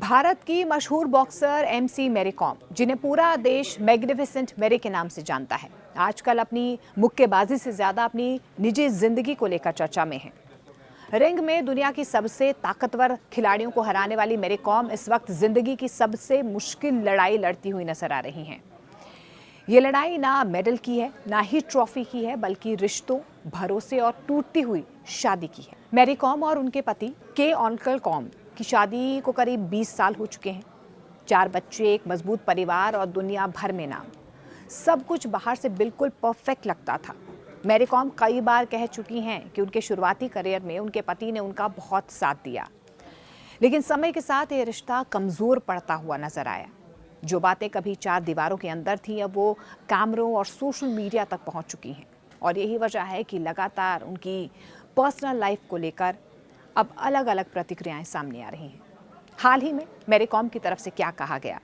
भारत की मशहूर boxer MC Mary com, जिन्हें पूरा देश मैग्निफिसेंट मैरी के नाम से जानता है, आजकल अपनी मुक्केबाजी से ज्यादा अपनी निजी जिंदगी को लेकर चर्चा में है। रिंग में दुनिया की सबसे ताकतवर खिलाड़ियों को हराने वाली मैरी कॉम इस वक्त जिंदगी की सबसे मुश्किल लड़ाई लड़ती हुई नजर आ रही हैं। ये लड़ाई ना मेडल की है, ना ही ट्रॉफी की है, बल्कि रिश्तों, भरोसे और टूटती हुई शादी की है। मैरी कॉम और उनके पति के ऑनकल कॉम की शादी को करीब 20 साल हो चुके हैं। 4 बच्चे, एक मजबूत परिवार और दुनिया भर में नाम। सब कुछ बाहर से बिल्कुल परफेक्ट लगता था। मैरी कॉम कई बार कह चुकी हैं कि उनके शुरुआती करियर में उनके पति ने उनका बहुत साथ दिया, लेकिन समय के साथ ये रिश्ता कमजोर पड़ता हुआ नजर आया। जो बातें कभी 4 दीवारों के अंदर थी, अब वो कैमरों और सोशल मीडिया तक पहुंच चुकी हैं। और यही वजह है कि लगातार उनकी पर्सनल लाइफ को लेकर अब अलग अलग प्रतिक्रियाएं सामने आ रही हैं। हाल ही में मैरी कॉम की तरफ से क्या कहा गया?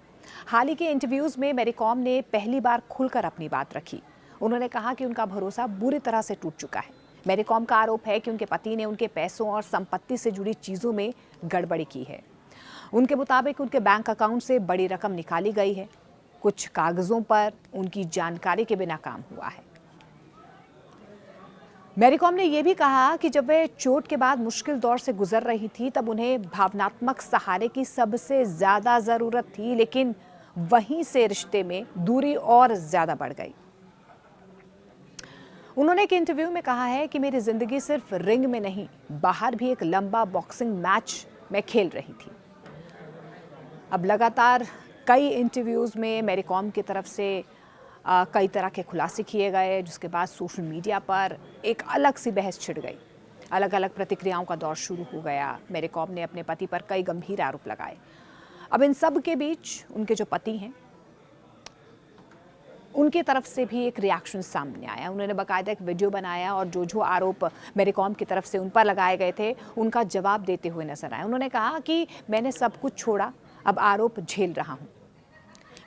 हाल ही के इंटरव्यूज में मैरी कॉम ने पहली बार खुलकर अपनी बात रखी। उन्होंने कहा कि उनका भरोसा बुरी तरह से टूट चुका है। मैरी कॉम का आरोप है कि उनके पति ने उनके पैसों और संपत्ति से जुड़ी चीजों में गड़बड़ी की है। उनके मुताबिक उनके बैंक अकाउंट से बड़ी रकम निकाली गई है। कुछ कागजों पर उनकी जानकारी के बिना काम हुआ है। मैरी कॉम ने यह भी कहा कि जब वे चोट के बाद मुश्किल दौर से गुजर रही थी, तब उन्हें भावनात्मक सहारे की सबसे ज्यादा जरूरत थी, लेकिन वहीं से रिश्ते में दूरी और ज्यादा बढ़ गई। उन्होंने एक इंटरव्यू में कहा है कि मेरी जिंदगी सिर्फ रिंग में नहीं, बाहर भी एक लंबा बॉक्सिंग मैच मैं खेल रही थी। अब लगातार कई इंटरव्यूज में मैरी कॉम की तरफ से कई तरह के खुलासे किए गए, जिसके बाद सोशल मीडिया पर एक अलग सी बहस छिड़ गई। अलग अलग प्रतिक्रियाओं का दौर शुरू हो गया। मैरी कॉम ने अपने पति पर कई गंभीर आरोप लगाए। अब इन सब के बीच उनके जो पति हैं, उनकी तरफ से भी एक रिएक्शन सामने आया। उन्होंने बाकायदा एक वीडियो बनाया और जो आरोप मैरी कॉम की तरफ से उन पर लगाए गए थे, उनका जवाब देते हुए नजर आए। उन्होंने कहा कि मैंने सब कुछ छोड़ा, अब आरोप झेल रहा हूं।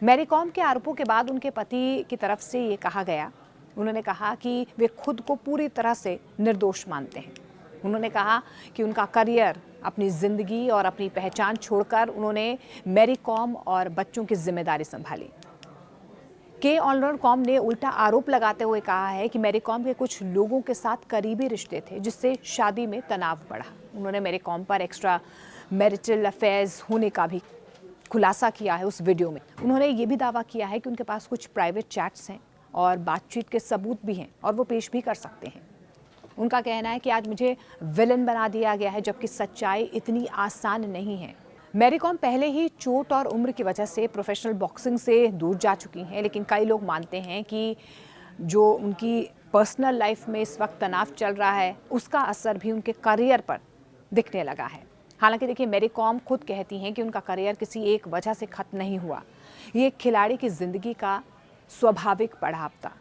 मैरी कॉम के आरोपों के बाद उनके पति की तरफ से ये कहा गया, उन्होंने कहा कि वे खुद को पूरी तरह से निर्दोष मानते हैं। उन्होंने कहा कि उनका करियर, अपनी जिंदगी और अपनी पहचान छोड़कर उन्होंने मैरी कॉम और बच्चों की जिम्मेदारी संभाली। के ऑनर कॉम ने उल्टा आरोप लगाते हुए कहा है कि मैरी कॉम के कुछ लोगों के साथ करीबी रिश्ते थे, जिससे शादी में तनाव बढ़ा। उन्होंने मैरी कॉम पर एक्स्ट्रा मैरिटल अफेयर्स होने का भी खुलासा किया है उस वीडियो में। उन्होंने ये भी दावा किया है कि उनके पास कुछ प्राइवेट चैट्स हैं और बातचीत के सबूत भी हैं और वो पेश भी कर सकते हैं। उनका कहना है कि आज मुझे विलन बना दिया गया है, जबकि सच्चाई इतनी आसान नहीं है। मैरी कॉम पहले ही चोट और उम्र की वजह से प्रोफेशनल बॉक्सिंग से दूर जा चुकी हैं, लेकिन कई लोग मानते हैं कि जो उनकी पर्सनल लाइफ में इस वक्त तनाव चल रहा है, उसका असर भी उनके करियर पर दिखने लगा है। हालांकि देखिए, मैरी कॉम खुद कहती हैं कि उनका करियर किसी एक वजह से खत्म नहीं हुआ। ये एक खिलाड़ी की जिंदगी का स्वाभाविक पड़ाव था।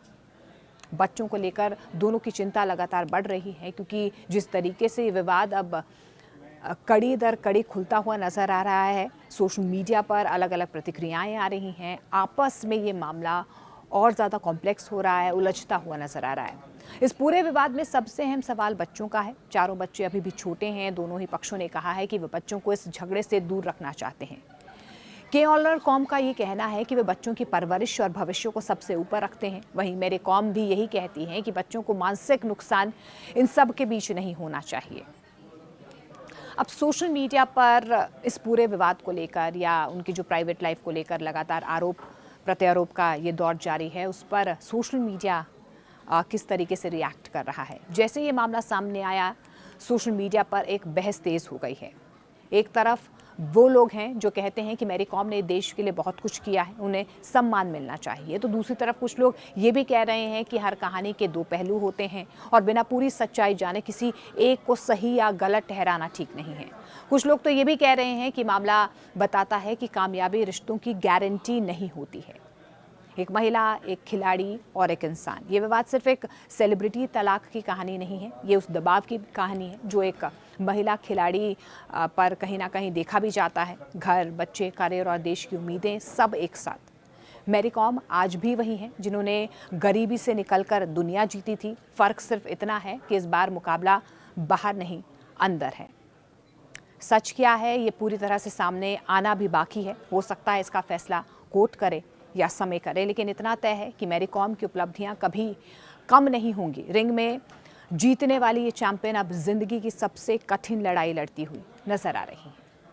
बच्चों को लेकर दोनों की चिंता लगातार बढ़ रही है, क्योंकि जिस तरीके से ये विवाद अब कड़ी दर कड़ी खुलता हुआ नजर आ रहा है, सोशल मीडिया पर अलग अलग प्रतिक्रियाएं आ रही हैं, आपस में ये मामला और ज़्यादा कॉम्प्लेक्स हो रहा है, उलझता हुआ नजर आ रहा है। इस पूरे विवाद में सबसे अहम सवाल बच्चों का है। चारों बच्चे अभी भी छोटे हैं। दोनों ही पक्षों ने कहा है कि वे बच्चों को इस झगड़े से दूर रखना चाहते हैं। के ऑनर कॉम का ये कहना है कि वे बच्चों की परवरिश और भविष्य को सबसे ऊपर रखते हैं। वहीं मैरी कॉम भी यही कहती हैं कि बच्चों को मानसिक नुकसान इन सब के बीच नहीं होना चाहिए। अब सोशल मीडिया पर इस पूरे विवाद को लेकर या उनकी जो प्राइवेट लाइफ को लेकर लगातार आरोप प्रत्यारोप का ये दौर जारी है, उस पर सोशल मीडिया किस तरीके से रिएक्ट कर रहा है। जैसे ये मामला सामने आया, सोशल मीडिया पर एक बहस तेज हो गई है। एक तरफ वो लोग हैं जो कहते हैं कि मैरी कॉम ने देश के लिए बहुत कुछ किया है, उन्हें सम्मान मिलना चाहिए, तो दूसरी तरफ कुछ लोग ये भी कह रहे हैं कि हर कहानी के 2 पहलू होते हैं और बिना पूरी सच्चाई जाने किसी एक को सही या गलत ठहराना ठीक नहीं है। कुछ लोग तो ये भी कह रहे हैं कि मामला बताता है कि कामयाबी रिश्तों की गारंटी नहीं होती है। एक महिला, एक खिलाड़ी और एक इंसान। ये विवाद सिर्फ एक सेलिब्रिटी तलाक की कहानी नहीं है, ये उस दबाव की कहानी है जो एक महिला खिलाड़ी पर कहीं ना कहीं देखा भी जाता है। घर, बच्चे, करियर और देश की उम्मीदें सब एक साथ। मैरी कॉम आज भी वही हैं जिन्होंने गरीबी से निकलकर दुनिया जीती थी। फ़र्क सिर्फ इतना है कि इस बार मुकाबला बाहर नहीं, अंदर है। सच क्या है ये पूरी तरह से सामने आना भी बाकी है। हो सकता है इसका फैसला कोर्ट करे या समय करे, लेकिन इतना तय है कि मैरी कॉम की उपलब्धियां कभी कम नहीं होंगी। रिंग में जीतने वाली ये चैंपियन अब जिंदगी की सबसे कठिन लड़ाई लड़ती हुई नजर आ रही है।